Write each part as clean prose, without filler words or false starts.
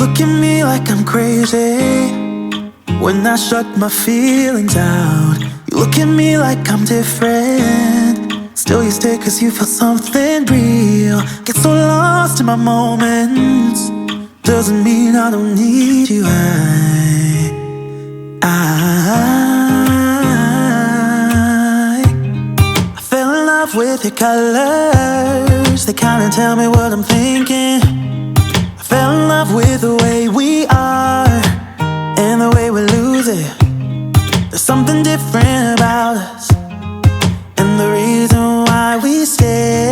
look at me like I'm crazy when I shut my feelings out. You look at me like I'm different, still you stay cause you feel something real. Get so lost in my moments, doesn't mean I don't need you. I fell in love with your colors, they kinda tell me what I'm thinking. I fell in love with the way we are and the way we lose it. There's something different about us, and the reason why we stay.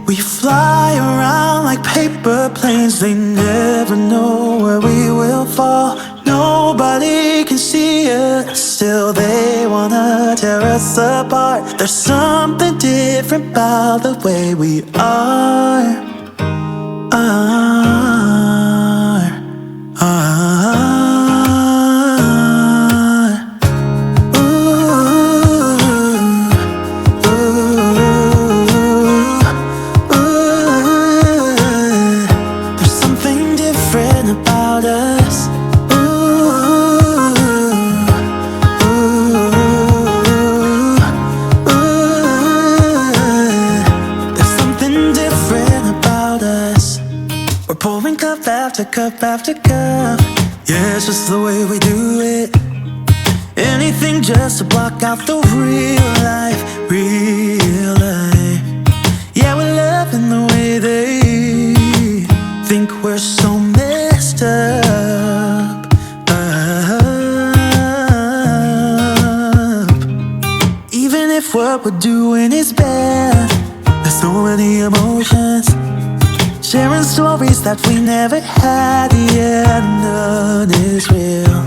We fly around like paper planes, they never know where we will fall. Nobody can see us, still they wanna tear us apart. There's something different about the way we are. There's something different about us. There's something different about us. We're pouring cup after cup after cup. Yeah, it's just the way we do it. Anything just to block out the real life, real life. Yeah, we're loving the way they think we're so messed up. Even if what we're doing is bad, there's so many emotions, sharing stories that we never had. Yeah, none is real.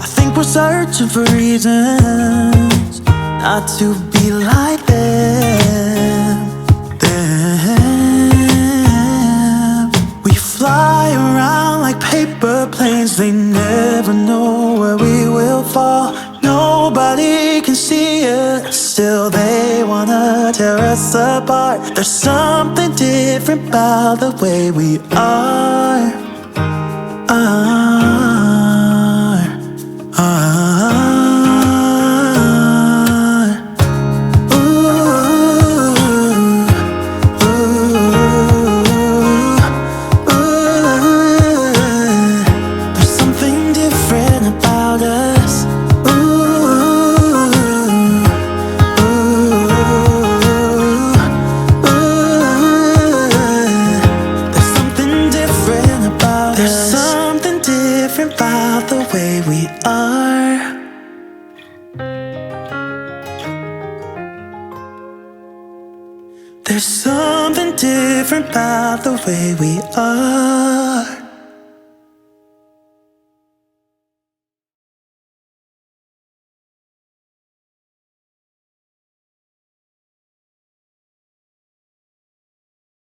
I think we're searching for reasons not to be like them. We fly around like paper planes, they never know where we will fall. Nobody can see us, still they wanna tear us apart. There's something different about the way we are. There's something different about us. There's something different about us. There's something different about the way we are. There's something different about the way we are.